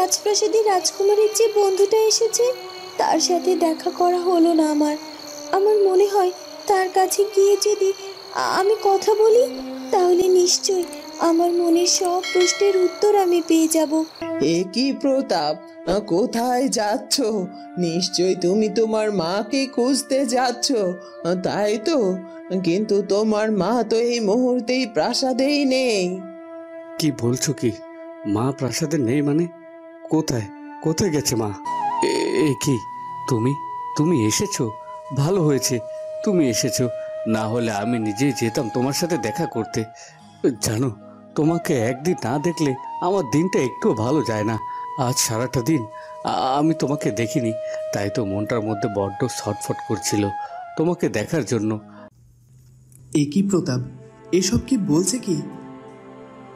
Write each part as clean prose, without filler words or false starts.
রাজপ্রাসাদে রাজকুমারীর যে বন্ধুটা এসেছে তার সাথে দেখা করা হলো না আমার। আমার মনে হয় তার কাছে গিয়ে যদি আমি কথা বলি তাহলে নিশ্চয়ই আমার মনের সব প্রশ্নের উত্তর আমি পেয়ে যাব। এ কি প্রতাপ, কোথায় যাচ্ছ? নিশ্চয় তুমি তোমার মাকে খুঁজতে যাচ্ছ, তাই তো? কিন্তু তোমার মা তো এই মুহূর্তেই প্রাসাদেই নেই। কি বলছো কি? মা প্রাসাদে নেই মানে? কোথায় কোথায় গেছে মা? এ কি, তুমি তুমি এসেছো? ভালো হয়েছে তুমি এসেছো, না হলে আমি নিজেই যেতাম তোমার সাথে দেখা করতে। জানো, তোমাকে একদিন না দেখলে আমার দিনটা একটু ভালো যায় না। আজ সারাটা দিন আমি তোমাকে দেখিনি, তাই তো মনটার মধ্যে বড্ড ছটফট করছিল তোমাকে দেখার জন্য। এ কি প্রতাপ, এসব কি বলছে কি?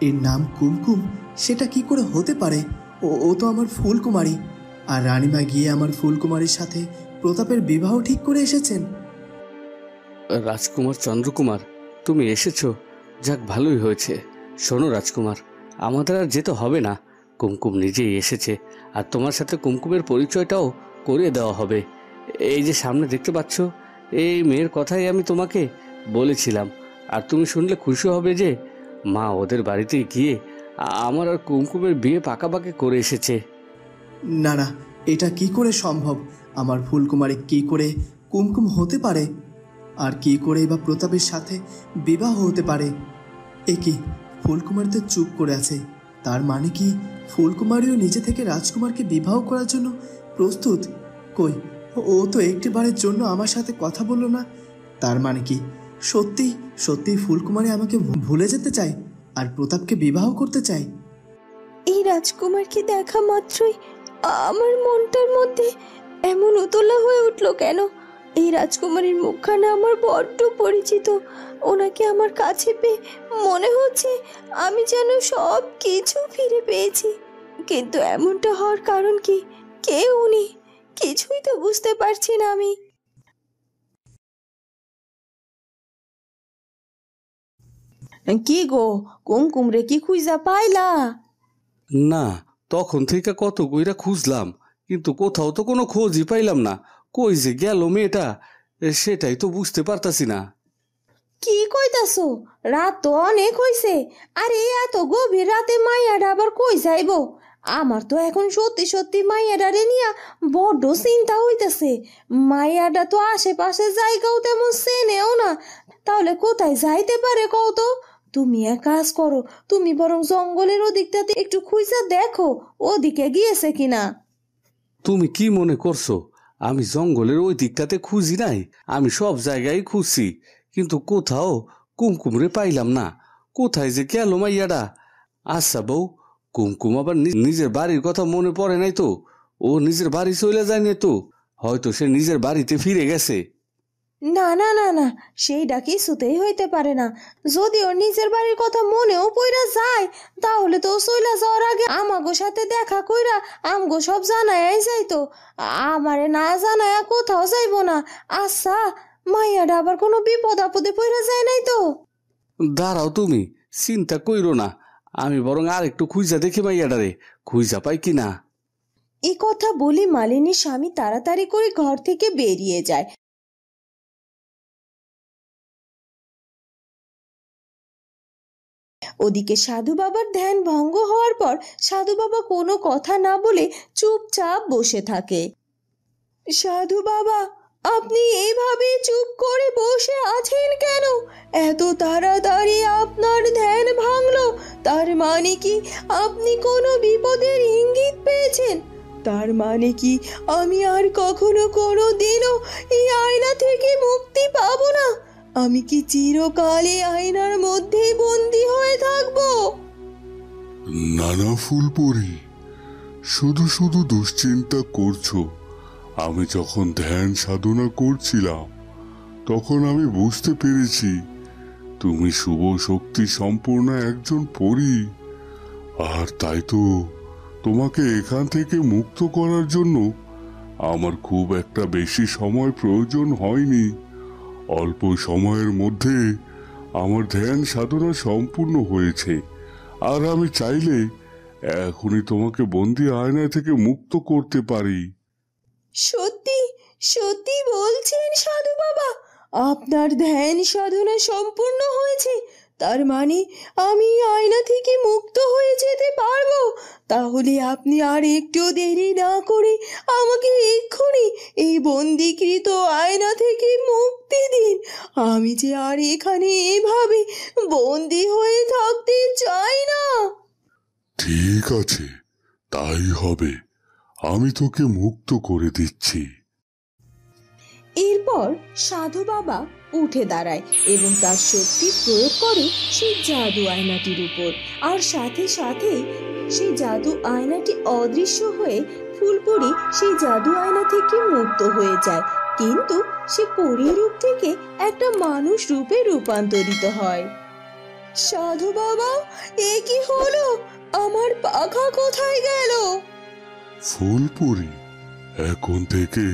এর নাম কুমকুম, সেটা কি করে হতে পারে? ও তো আমার ফুলকুমারী, আর রানীমা গিয়ে আমার ফুলকুমারীর সাথে প্রতাপের বিবাহ ঠিক করে এসেছেন। রাজকুমার চন্দ্রকুমার, তুমি এসেছো, যাক ভালোই হয়েছে। শোনো রাজকুমার, আমাদের আর যেতে হবে না, কুমকুম নিজেই এসেছে, আর তোমার সাথে কুমকুমের পরিচয়টাও করিয়ে দেওয়া হবে। এই যে সামনে দেখতে পাচ্ছ, এই মেয়ের কথাই আমি তোমাকে বলেছিলাম, আর তুমি শুনলে খুশি হবে যে মা ওদের বাড়িতে গিয়ে আমার আর কুমকুমের বিয়ে পাকাপাকি করে এসেছে। না না, এটা কি করে সম্ভব? আমার ফুলকুমারী কি করে কুমকুম হতে পারে? আর কি করে বা প্রতাপের সাথে বিবাহ হতে পারে? এ কি, ফুলকুমারী তো চুপ করে আছে, তার মানে কি ফুলকুমারীও নিজে থেকে রাজকুমারকে বিবাহ করার জন্য প্রস্তুত? কই, ও তো একটিবারের জন্য আমার সাথে কথা বললো না। তার মানে কি সত্যি সত্যি ফুলকুমারী আমাকে ভুলে যেতে চায় আর প্রতাপকে বিবাহ করতে চায়? এই রাজকুমারকে দেখা মাত্রই আমার মনটার মধ্যে এমন উতলা হয়ে উঠলো কেন? এই রাজকুমারীর মুখখানা আমার বড্ড পরিচিত। ওনাকে আমার কাছে পেয়ে মনে হচ্ছে আমি যেন সব কিছু ফিরে পেয়েছি। কিন্তু এমনটা হওয়ার কারণ কি? কে উনি? কিছুই তো বুঝতে পারছি না আমি। কি গো, কুমকুম রে কি খুঁজা পাইলা? না, তখন থেকে কত কইরা খুঁজলাম, কিন্তু কোথাও তো কোনো খোঁজই পাইলাম না। কই যে গেল মেয়েটা, সেটাই তো বুঝতে পারতাছি না। কি কইতাছো? রাত তো অনেক হইছে, আরে এত গভীর রাতে মাইয়াডা আবার কই যাইবো? আমার তো এখন সত্যি সত্যি মাইয়াডারে নিয়া বড্ড চিন্তা হইতাছে। মাইয়াডা তো আশেপাশে জায়গাও তেমন চেনেও না, তাহলে কোথায় যাইতে পারে কও তো? তুমি এক কাজ করো, তুমি বরং জঙ্গলের ওদিকটাতে একটু খুঁজা দেখো ওদিকে গিয়েছে কিনা। তুমি কি মনে করছো আমি জঙ্গলের ওই দিকটাতে খুঁজি নাই? আমি সব জায়গায় খুঁজছি, কিন্তু কোথাও কুমকুমরে পাইলাম না। কোথায় যে গেল মাইয়াডা? আচ্ছা বউ, কুমকুম আবার নিজের বাড়ির কথা মনে পড়ে নাই তো? ও নিজের বাড়ি চলে যায়নি তো? হয়তো সে নিজের বাড়িতে ফিরে গেছে। না না না না, সেইটা কিছুতেই হইতে পারে না। যদি ওর নিজের বাড়ির কথা মনেও পইরা যায়, তাহলে তো চইলা যাওয়ার আগে আমাগো সাথে দেখা কইরা আমগো সব জানাই যাইতো। আমারে না জানায়া কোথাও যাইবো না। আচ্ছা, মাইয়াটা আবার কোনো বিপদ আপদে পইরা যায় নাই তো? দাঁড়াও, তুমি চিন্তা কইরো না, আমি বরং আর একটু খুঁজা দেখি মাইয়াডারে, খুঁজা পাই কিনা। এই কথা বলি মালিনীর স্বামী তাড়াতাড়ি করে ঘর থেকে বেরিয়ে যায়। ওদিকে সাধু বাবার ধ্যান ভঙ্গ হওয়ার পর সাধু বাবা কোনো কথা না বলে চুপচাপ বসে থাকে। সাধু বাবা, আপনি এইভাবে চুপ করে বসে আছেন কেন? এত তাড়াতাড়ি আপনার ধ্যান ভাঙলো, তার মানে কি আপনি কোনো বিপদের ইঙ্গিত পেয়েছেন? তার মানে কি আমি আর কখনো কোনো দিনও এই আয়না থেকে মুক্তি পাবো না? আমি কি চিরকাল এই আয়নার মধ্যেই বন্দী হয়ে থাকবো? নানা ফুলপরি, শুধু শুধু দুশ্চিন্তা করছো। আমি যখন ধ্যান সাধনা করছিলাম তখন আমি বুঝতে পেরেছি তুমি শুভ শক্তি সম্পূর্ণ একজন পরী, আর তাই তো তোমাকে এখান থেকে মুক্ত করার জন্য আমার খুব একটা বেশি সময় প্রয়োজন হয়নি। অল্প সময়ের মধ্যে আমার ধ্যান সাধনা সম্পূর্ণ হয়েছে, আর আমি চাইলে এখনই তোমাকে বন্দি আয়না থেকে মুক্ত করতে পারি। সত্যি সত্যি বলছেন সাধু বাবা? আপনার ধ্যান সাধনা সম্পূর্ণ হয়েছে? তার মানে আমি আয়না থেকে মুক্ত হয়ে যেতে পারবো? তাহলে আপনি আর একটু দেরি না করে আমাকে এক্ষুনি এই বন্দিকৃত আয়না থেকে মুক্তি দিন। আমি যে আর এখানে এভাবে বন্দি হয়ে থাকতে চাই না। ঠিক আছে, তাই হবে। আমি তোকে মুক্ত করে দিচ্ছি। এরপর সাধু বাবা উঠে দাঁড়ায় এবং তার শক্তি প্রয়োগ করে সেই জাদু আয়নাটির উপর। আর সাথে সাথে সেই জাদু আয়নাটি অদৃশ্য হয়ে ফুলপুরি সেই জাদু আয়না থেকে মুক্ত হয়ে যায়, কিন্তু সে পরী রূপ থেকে একটা মানুষ রূপে রূপান্তরিত হয়। সাধু বাবা, এ কি হলো? আমার পাখা কোথায় গেল? ফুলপুরি, এখন থেকে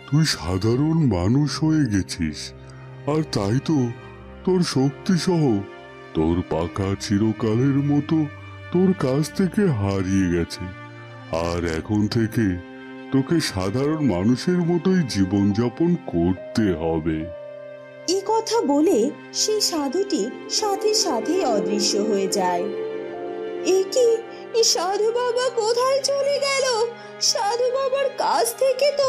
তুই সাধারণ মানুষ হয়ে গেছিস, আর তাই তো তোর শক্তি সহ তোর পাখা চিরকালের মতো তোর কাছ থেকে হারিয়ে গেছে। আর এখন থেকে তোকে সাধারণ মানুষের মতোই জীবনযাপন করতে হবে। এই কথা বলে সেই সাধুটি সাথে সাথে অদৃশ্য হয়ে যায়। এ কি, সাধু বাবা কোথায় চলে গেল? সাধু বাবার কাছ থেকে তো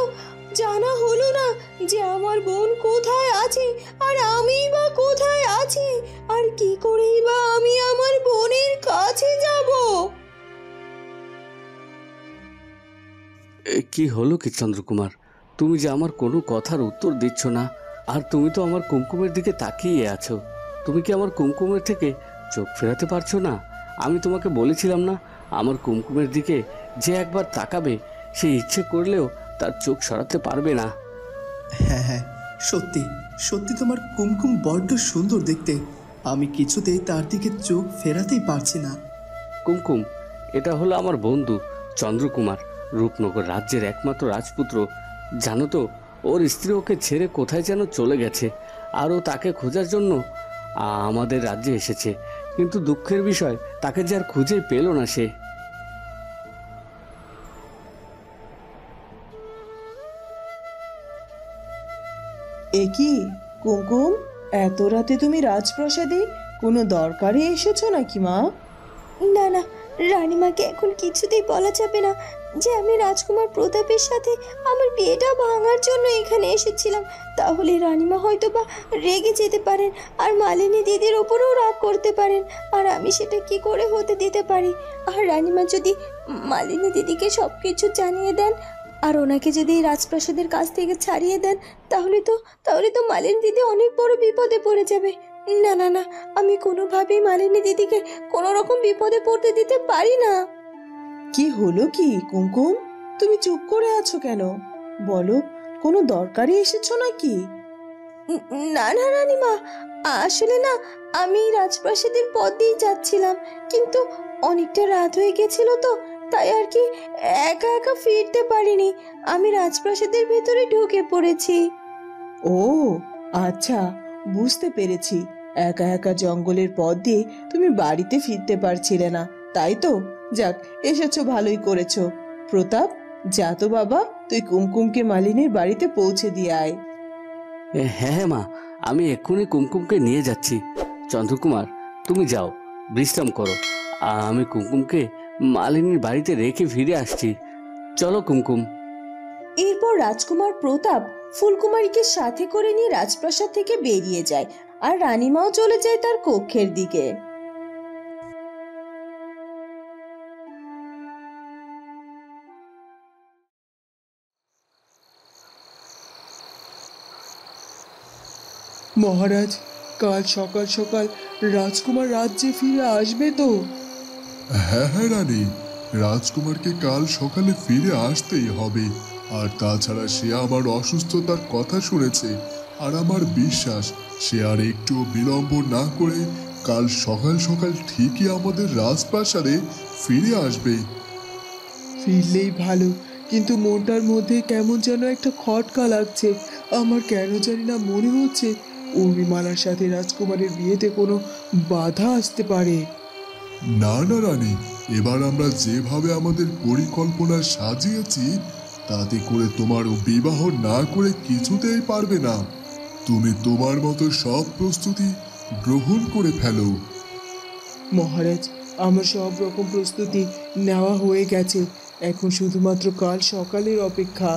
জানা হলো না যে আমার বোন কোথায় আছে, আর আমি বা কোথায় আছি, আর কি করেই বা আমি আমার বোনের কাছে যাব? কি হলো কি চন্দ্রকুমার? তুমি যে আমার কোনো কথার উত্তর দিচ্ছ না, আর তুমি তো আমার কুমকুমের দিকে তাকিয়ে আছো। তুমি কি আমার কুমকুমের থেকে চোখ ফেরাতে পারছো না? আমি তোমাকে বলেছিলাম না, আমার কুমকুমের দিকে যে একবার তাকাবে সে ইচ্ছে করলেও তার চোখ সরাতে পারবে না। হ্যাঁ হ্যাঁ, সত্যি সত্যি তোমার কুমকুম বড্ড সুন্দর দেখতে। আমি কিছুতেই তার দিকে চোখ ফেরাতেই পারছি না। কুমকুম, এটা হলো আমার বন্ধু চন্দ্রকুমার, রূপনগর রাজ্যের একমাত্র রাজপুত্র। জানো তো, ওর স্ত্রী ওকে ছেড়ে কোথায় যেন চলে গেছে, আর ও তাকে খোঁজার জন্য আমাদের রাজ্যে এসেছে। কিন্তু দুঃখের বিষয়, তাকে যে আর খুঁজেই পেল না সে। এ কি কুমকুম, এত রাতে তুমি রাজপ্রাসাদে কোনো দরকারে এসেছো নাকি মা? না না, রানীমাকে এখন কিছুতেই বলা যাবে না যে আমি রাজকুমার প্রতাপের সাথে আমার বিয়েটা ভাঙার জন্য এখানে এসেছিলাম। তাহলে রানীমা হয়তো বা রেগে যেতে পারেন, আর মালিনী দিদির ওপরেও রাগ করতে পারেন, আর আমি সেটা কি করে হতে দিতে পারি? আর রানীমা যদি মালিনী দিদিকে সব কিছু জানিয়ে দেন, আর ওনাকে যদি এই রাজপ্রাসাদের কাছ থেকে ছাড়িয়ে দেন, তাহলে তো মালিনী দিদি অনেক বড় বিপদে পড়ে যাবে। না না না, আমি কোনোভাবেই মালিনী দিদিকে কোনো রকম বিপদে পড়তে দিতে পারি না। কি হলো কি কুমকুম, তুমি চুপ করে আছো কেন? বলো, কোনো দরকারে এসেছো নাকি? না না রানীমা, আসলে না, আমি রাজপ্রাসাদের পথ দিয়ে যাচ্ছিলাম, কিন্তু অনেকটা রাত হয়ে গেছিল তো, তাই আর কি একা একা ফিরতে পারিনি। আমি রাজপ্রাসাদের ভেতরে ঢুকে পড়েছি। ও আচ্ছা, বুঝতে পেরেছি। একা একা জঙ্গলের পথ দিয়ে তুমি বাড়িতে ফিরতে পারছিলে না, তাই তো? যাক, এসেছো, ভালোই করেছো। প্রতাপ, যা তো বাবা, তুই কুমকুমকে মালিনীর বাড়িতে পৌঁছে দিয়ে আয়। হ্যাঁ হ্যাঁ মা, আমি এক্ষুনি কুমকুমকে নিয়ে যাচ্ছি। চন্দ্রকুমার, তুমি যাও, বিশ্রাম করো। আমি কুমকুমকে মালিনীর বাড়িতে রেখে ফিরে আসছি। চলো কুমকুম। এরপর রাজকুমার প্রতাপ ফুলকুমারীকে সাথে করে নিয়ে রাজপ্রাসাদ থেকে বেরিয়ে যায়, আর রানীমাও চলে যায় তার কক্ষের দিকে। মহারাজ, কাল সকাল সকাল রাজকুমার রাজ্যে ফিরে আসবে তো? হ্যাঁ হ্যাঁ রানী, রাজকুমারকে কাল সকালে ফিরে আসতেই হবে। আর তাছাড়া সে আমার অসুস্থতার কথা শুনেছে, আর আমার বিশ্বাস সে আর একটু বিলম্ব না করে কাল সকাল সকাল ঠিকই আমাদের রাজপ্রাসাদে ফিরে আসবে। ফিরলেই ভালো, কিন্তু মনটার মধ্যে কেমন যেন একটা খটকা লাগছে। আমার কেন জানি না মনে হচ্ছে উর্মিমালার সাথে রাজকুমারের বিয়েতে কোনো বাধা আসতে পারে। না না রানী, এবার আমরা যেভাবে আমাদের পরিকল্পনা সাজিয়েছি তাতে করে তোমার বিবাহ না করে কিছুতেই পারবে না। তুমি তোমার মতো সব প্রস্তুতি গ্রহণ করে ফেলো। মহারাজ, আমার সব রকম প্রস্তুতি নেওয়া হয়ে গেছে, এখন শুধুমাত্র কাল সকালের অপেক্ষা।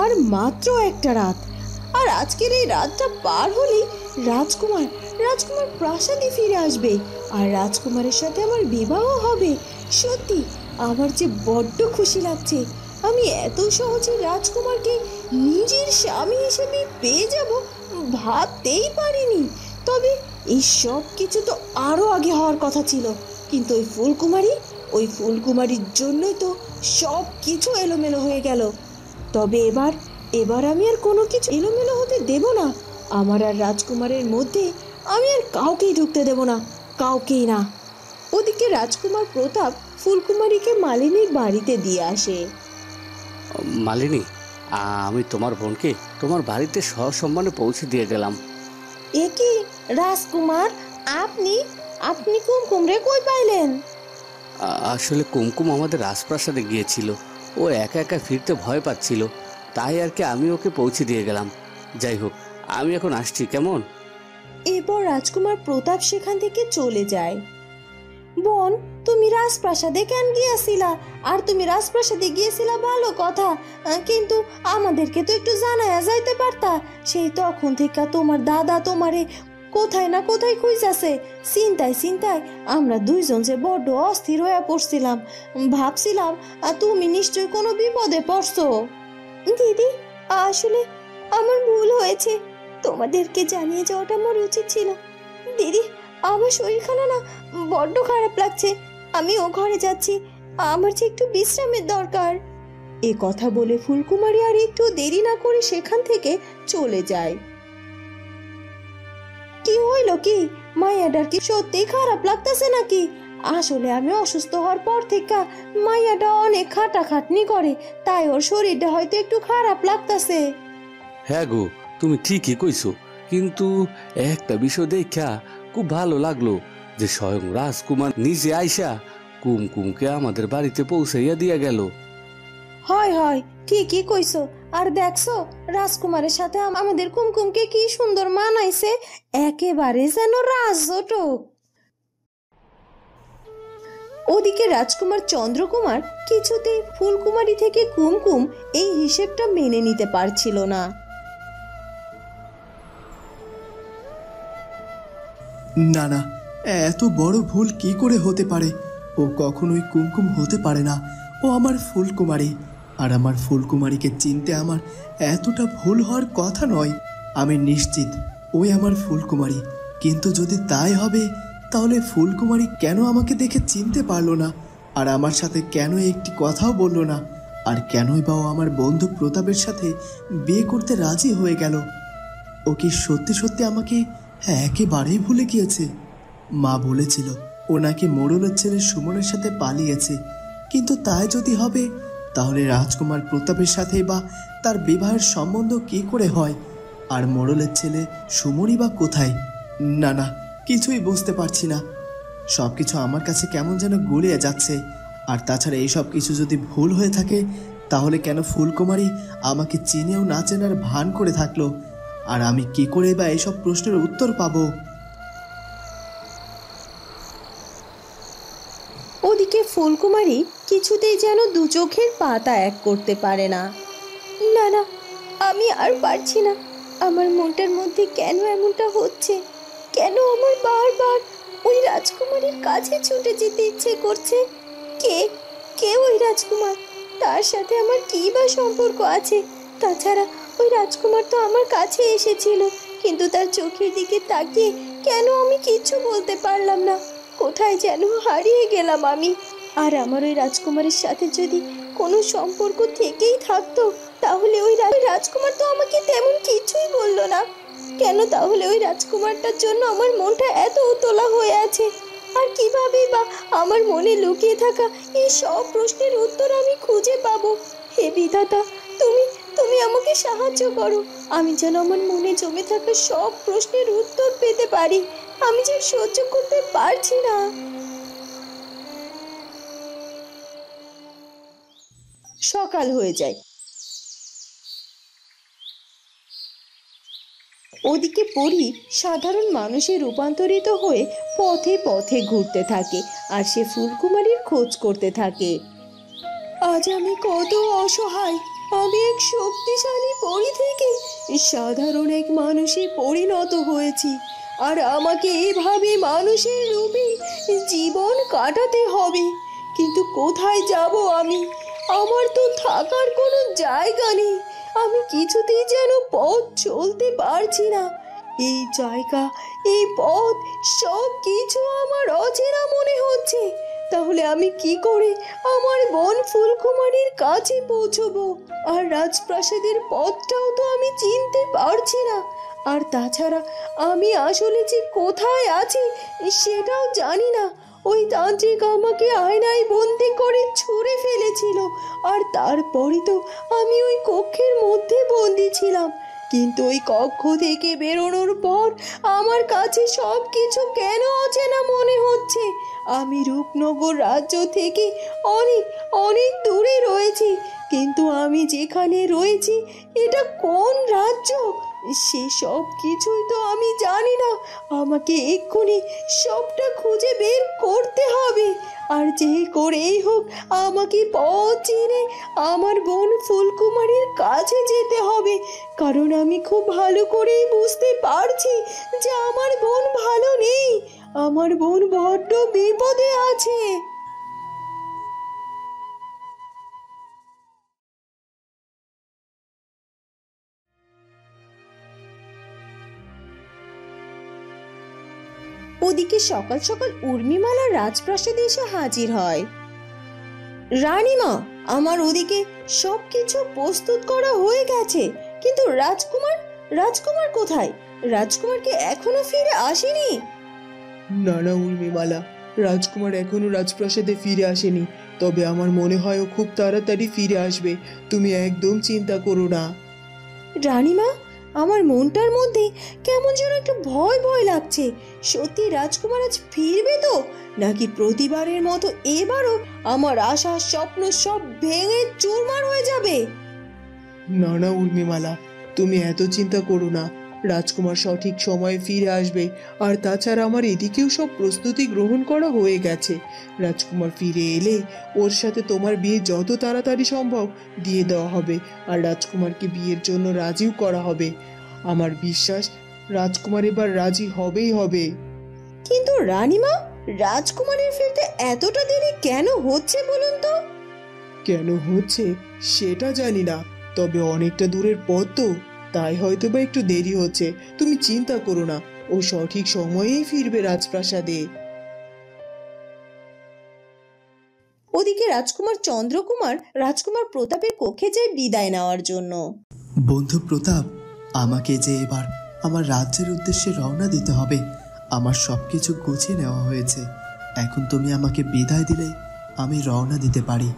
আর মাত্র একটা রাত, আর আজকের এই রাতটা পার হলেই রাজকুমার রাজকুমার প্রাসাদে ফিরে আসবে, আর রাজকুমারের সাথে আমার বিবাহ হবে। সত্যি আমার যে বড্ড খুশি লাগছে। আমি এত সহজে রাজকুমারকে নিজের স্বামী হিসেবে পেয়ে যাব ভাবতেই পারিনি। তবে এই সব কিছু তো আরো আগে হওয়ার কথা ছিল, কিন্তু ওই ফুলকুমারীর জন্যই তো সব কিছু এলোমেলো হয়ে গেল। তবে এবার আমি আর কোনো কিছু এলোমেলো হতে দেব না। আমার আর রাজকুমারের মধ্যে আমি আর কাউকেই ঢুকতে দেব না, কাউকেই না। ওদিকে রাজকুমার প্রতাপ ফুলকুমারীকে মালিনীর বাড়িতে দিয়ে আসে। মালিনী, আমি তোমার বোনকে তোমার বাড়িতে সসম্মানে পৌঁছে দিয়ে গেলাম। এ কি রাজকুমার, আপনি আপনি কুমকুম রে কই পাইলেন? আসলে কুমকুম আমাদের রাজপ্রাসাদে গিয়েছিল, ও একা একা ফিরতে ভয় পাচ্ছিল, তাই আর কি আমি ওকে পৌঁছে দিয়ে গেলাম। যাই হোক, আমি এখন আসছি, কেমন? এরপর রাজকুমার প্রতাপ সেখান থেকে চলে যায়। বোন, তুমি রাজপ্রাসাদে কেন গিয়েছিলা? আর তুমি রাজপ্রাসাদে গিয়েছিলা ভালো কথা, কিন্তু আমাদেরকে তো একটু জানায়া যাইতে পারতা। সেই তখন থেকে তোমার দাদা তোমারে কোথায় না কোথায় খুঁজেছে। চিন্তায় আমরা দুইজন যে বড্ড অস্থির হয়ে পড়ছিলাম। ভাবছিলাম তুমি নিশ্চয় কোনো বিপদে পড়ছো। দিদি, আসলে আমার ভুল হয়েছে, তোমাদেরকে জানিয়ে যাওয়াটা আমার উচিত ছিল। দিদি, আমার শরীরখানা না বড্ড খারাপ লাগছে, আমি ও ঘরে যাচ্ছি, আমার যে একটু বিশ্রামের দরকার। এ কথা বলে ফুলকুমারী আর একটু দেরি না করে সেখান থেকে চলে যায়। কি হইল কি? মাইয়াটার কি সত্যি খারাপ লাগতেছে নাকি? আসলে আমি অসুস্থ হওয়ার পর থেকে মাইয়াটা অনেক খাটাখাটনি করে, তাই ওর শরীরটা হয়তো একটু খারাপ লাগতেছে। হ্যাঁ গো, তুমি ঠিকই কইছো, কিন্তু একটা বিষয় দেখা খুব ভালো লাগলো যে স্বয়ং রাজকুমার নিজে আইসা কুমকুমকে আমাদের বাড়িতে পৌঁছাইয়া দিয়া গেল। হয় ঠিকই কইছো। আর দেখছো রাজকুমারের সাথে আমাদের কুমকুমকে কি সুন্দর মানাইছে, একেবারে যেন রাজজটক। ওদিকে রাজকুমার চন্দ্রকুমার কিছুতেই ফুলকুমারী থেকে কুমকুম এই হিসেবটা মেনে নিতে পারছিল না। না না, এত বড় ভুল কি করে হতে পারে? ও কখনোই কুমকুম হতে পারে না। ও আমার ফুলকুমারী, আর আমার ফুলকুমারীকে চিনতে আমার এতটা ভুল হওয়ার কথা নয়। আমি নিশ্চিত ওই আমার ফুলকুমারী, কিন্তু যদি তাই হবে তাহলে ফুলকুমারী কেন আমাকে দেখে চিনতে পারলো না, আর আমার সাথে কেন একটি কথাও বলল না, আর কেনই বা ও আমার বন্ধু প্রতাপের সাথে বিয়ে করতে রাজি হয়ে গেল? ও কি সত্যি সত্যি আমাকে একেবারেই ভুলে গিয়েছে? মা বলেছিল ও নাকি মোড়লের ছেলে সুমনের সাথে পালিয়েছে, কিন্তু তাই যদি হবে তাহলে রাজকুমার প্রতাপের সাথে বা তার বিবাহের সম্বন্ধ কি করে হয়? আর মোড়লের ছেলে সুমনই বা কোথায়? না না, কিছুই বুঝতে পারছি না। সব কিছু আমার কাছে কেমন যেন গুলিয়ে যাচ্ছে। আর তাছাড়া এইসব কিছু যদি ভুল হয়ে থাকে তাহলে কেন ফুলকুমারী আমাকে চিনেও না চেনার ভান করে থাকলো? আর আমি কি করে বা এইসব প্রশ্নের উত্তর পাবো? ওদিকে ফুলকুমারী কিছুতেই যেন দু চোখের পাতা এক করতে পারে না। না না, আমি আর পারছি না। আমার মনটার মধ্যে কেন এমনটা হচ্ছে? কেন আমার বারবার ওই রাজকুমারীর কাছে ছুটে যেতে ইচ্ছে করছে? কে কে ওই রাজকুমার? তার সাথে আমার কি বা সম্পর্ক আছে? তাছাড়া ওই রাজকুমার তো আমার কাছে এসেছিল, কিন্তু তার চোখের দিকে তাকিয়ে কেন আমি কিচ্ছু বলতে পারলাম না। কোথায় যেন হারিয়ে গেলাম আমি। আর আমার ওই রাজকুমারের সাথে যদি কোনো সম্পর্ক থেকেই থাকতো তাহলে ওই রাজকুমার তো আমাকে তেমন কিছুই বললো না। কেন তাহলে ওই রাজকুমারটার জন্য আমার মনটা এত উতলা হয়ে আছে? আর কিভাবে বা আমার মনে লুকিয়ে থাকা এই সব প্রশ্নের উত্তর আমি খুঁজে পাবো? হে বিধাতা, তুমি তুমি আমাকে সাহায্য করো, আমি যেন আমার মনে জমে থাকা সব প্রশ্নের উত্তর পেতে পারি। আমি যে সহ্য করতে পারছি না। সকাল হয়ে যায়। ওদিকে পরী সাধারণ মানুষে রূপান্তরিত হয়ে পথে পথে ঘুরতে থাকে আর সে ফুলকুমারীর খোঁজ করতে থাকে। আজ আমি কত অসহায়, আমি এক শক্তিশালী পরী থেকে সাধারণ এক মানুষে পরিণত হয়েছি, আর আমাকে এভাবে মানুষের রূপে জীবন কাটাতে হবে। কিন্তু কোথায় যাব আমি? আমার তো থাকার কোনো জায়গা নেই। আমি কিছুতেই যেন পথ চলতে পারছি না। এই জায়গা, এই পথ, সব কিছু আমার অচেনা মনে হচ্ছে। তাহলে আমি কি করে আমার বোন ফুলকুমারীর কাছে পৌঁছবো? আর রাজপ্রাসাদের পথটাও তো আমি চিনতে পারছি না। আর তাছাড়া আমি আসলে যে কোথায় আছি সেটাও জানি না। ওই তান্ত্রিক আমাকে আয়নায় বন্দি করে ছুঁড়ে ফেলেছিল, আর তারপরই তো আমি ওই কক্ষের মধ্যে বন্দি ছিলাম। কিন্তু ওই কক্ষ থেকে বেরোনোর পর আমার কাছে সব কিছু কেন অচেনা মনে হচ্ছে। আমি রূপনগর রাজ্য থেকে অনেক অনেক দূরে রয়েছি, কিন্তু আমি যেখানে রয়েছি এটা কোন রাজ্য সে সব কিছুই তো আমি জানি না। আমাকে এক্ষুনি সবটা খুঁজে বের করতে হবে, আর যে করেই হোক আমাকে পথ চিনে আমার বোন ফুলকুমারীর কাছে যেতে হবে। কারণ আমি খুব ভালো করেই বুঝতে পারছি যে আমার বোন ভালো নেই, আমার বোন বড্ড বিপদে আছে। ওদিকে সকাল সকাল উর্মিমালা রাজপ্রাসাদে এসে হাজির হয়। রানীমা, আমার ওদিকে সবকিছু প্রস্তুত করা হয়ে গেছে, কিন্তু রাজকুমার কোথায়? রাজকুমার কি এখনো ফিরে আসেনি? না না উর্মিমালা, রাজকুমার এখনো রাজপ্রাসাদে ফিরে আসেনি। তবে আমার মনে হয় ও খুব তাড়াতাড়ি ফিরে আসবে। তুমি একদম চিন্তা করো না। রানীমা, আমার মনটার মধ্যে কেমন যেন একটু ভয় ভয় লাগছে। সত্যি রাজকুমার আজ ফিরবে তো, নাকি প্রতিবারের মতো এবারও আমার আশা স্বপ্ন সব ভেঙে চুরমার হয়ে যাবে? না না উর্মিমালা, তুমি এত চিন্তা করো না। রাজকুমার সঠিক সময়ে ফিরে আসবে। আর তাছাড়া আমার এদিকেও সব প্রস্তুতি গ্রহণ করা হয়ে গেছে। রাজকুমার ফিরে এলে ওর সাথে তোমার বিয়ে যত তাড়াতাড়ি সম্ভব দিয়ে দেওয়া হবে, আর রাজকুমারকে বিয়ের জন্য রাজিও করা হবে। আমার বিশ্বাস রাজকুমার এবার রাজি হবেই হবে। কিন্তু রানীমা, রাজকুমারের ফিরতে এতটা দেরি কেন হচ্ছে বলুন তো? কেন হচ্ছে সেটা জানি না, তবে অনেকটা দূরের পথ তো, তাই হয়তো বা একটু দেরি হচ্ছে। তুমি চিন্তা করো না, ও সঠিক সময়েই ফিরবে রাজপ্রাসাদে। ওদিকে রাজকুমার চন্দ্রকুমার রাজকুমার প্রতাপের কক্ষে যায় বিদায় নেওয়ার জন্য। বন্ধু প্রতাপ, আমাকে যে এবার আমার রাজ্যের উদ্দেশ্যে রওনা দিতে হবে। আমার সব কিছু গুছিয়ে নেওয়া হয়েছে। এখন তুমি আমাকে বিদায় দিলে আমি রওনা দিতে পারি।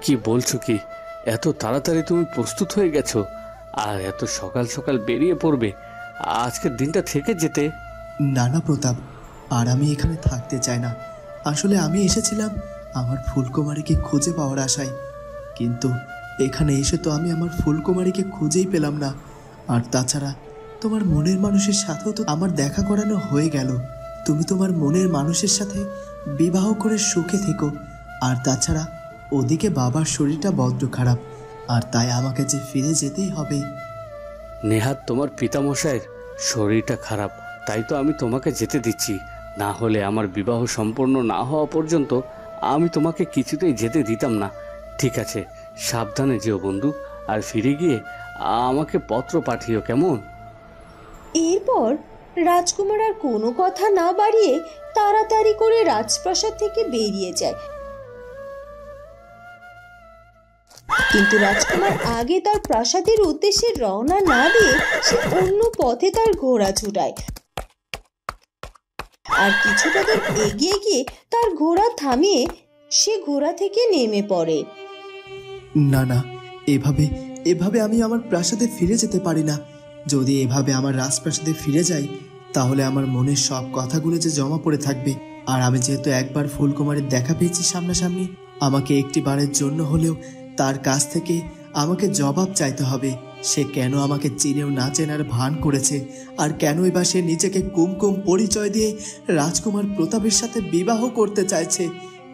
কি বলছো কি? এত তাড়াতাড়ি তুমি প্রস্তুত হয়ে গেছো? আর এত সকাল সকাল বেরিয়ে পড়বে আজকের দিনটা থেকে যেতে? না না প্রতাপ, আর আমি এখানে থাকতে চাই না। আসলে আমি এসেছিলাম আমার ফুলকুমারীকে খুঁজে পাওয়ার আশায়, কিন্তু এখানে এসে তো আমি আমার ফুলকুমারীকে খুঁজেই পেলাম না। আর তাছাড়া তোমার মনের মানুষের সাথেও তো আমার দেখা করানো হয়ে গেল। তুমি তোমার মনের মানুষের সাথে বিবাহ করে সুখে থেকো। আর তাছাড়া ওদিকে বাবার শরীরটা বড্ড খারাপ, আর তাই আমাকে যে ফিরে যেতেই হবে। নেহাত তোমার পিতামশাইয়ের শরীরটা খারাপ, তাই তো আমি তোমাকে যেতে দিচ্ছি। না হলে আমার বিবাহ সম্পূর্ণ না হওয়া পর্যন্ত আমি তোমাকে কিছুতেই যেতে দিতাম না। ঠিক আছে, সাবধানে যেও বন্ধু, আর ফিরে গিয়ে আমাকে পত্র পাঠিও, কেমন? এরপর রাজকুমার আর কোনো কথা না বাড়িয়ে তাড়াতাড়ি করে রাজপ্রাসাদ থেকে বেরিয়ে যায়। কিন্তু রাজকুমার আগে তার প্রাসাদের উদ্দেশ্যে রওনা না দিয়ে সে অন্য পথে তার ঘোড়া ছুটায়, আর কিছুটা দূর এগিয়ে গিয়ে তার ঘোড়া থামিয়ে সে ঘোড়া থেকে নেমে পড়ে। না না, এভাবে আমি আমার প্রাসাদে ফিরে যেতে পারি না। যদি এভাবে আমার রাজপ্রাসাদে ফিরে যাই তাহলে আমার মনের সব কথাগুলো যে জমা পড়ে থাকবে। আর আমি যেহেতু একবার ফুলকুমারীর দেখা পেয়েছি সামনাসামনি, আমাকে একটি বারের জন্য হলেও তার কাছ থেকে আমাকে জবাব চাইতে হবে। সে কেন আমাকে চিনেও না চেনার ভান করেছে, আর কেনই বা সে নিজেকে কুমকুম পরিচয় দিয়ে রাজকুমার প্রতাপের সাথে বিবাহ করতে চাইছে।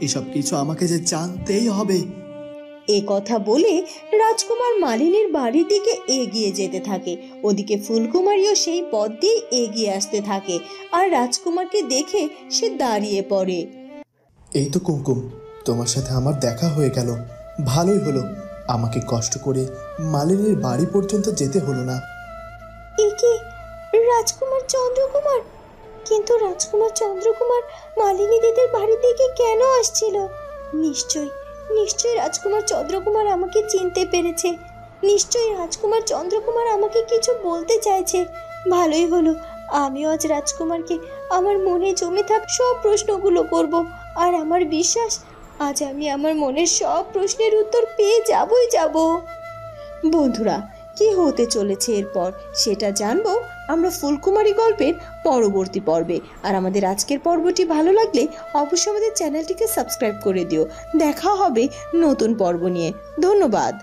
এসব কিছু আমাকে যে জানতেই হবে। এ কথা বলে রাজকুমার মালিনীর বাড়ির দিকে এগিয়ে যেতে থাকে। ওদিকে ফুলকুমারীও সেই পথ দিয়ে এগিয়ে আসতে থাকে, আর রাজকুমারকে দেখে সে দাঁড়িয়ে পড়ে। এই তো কুমকুম, তোমার সাথে আমার দেখা হয়ে গেল। ভালোই হলো, আমাকে কষ্ট করে মালিনীর বাড়ি পর্যন্ত যেতে হলো না। একে রাজকুমার চন্দ্রকুমার, কিন্তু রাজকুমার চন্দ্রকুমার মালিনী দিদির বাড়ির দিকে কেন আসছিল? নিশ্চয়ই রাজকুমার চন্দ্রকুমার আমাকে চিনতে পেরেছে। নিশ্চয়ই রাজকুমার চন্দ্রকুমার আমাকে কিছু বলতে চাইছে। ভালোই হলো, আমিও আজ রাজকুমারকে আমার মনে জমে থাক সব প্রশ্নগুলো করব, আর আমার বিশ্বাস আজ আমি আমার মনের সব প্রশ্নের উত্তর পেয়ে যাব। বন্ধুরা, কি হতে চলেছে এরপর সেটা জানবো আমরা ফুলকুমারী গল্পের পরবর্তী পর্বে। আর আমাদের আজকের পর্বটি ভালো লাগলে অবশ্যই আমাদের চ্যানেলটিকে সাবস্ক্রাইব করে দিও। দেখা হবে নতুন পর্ব নিয়ে। ধন্যবাদ।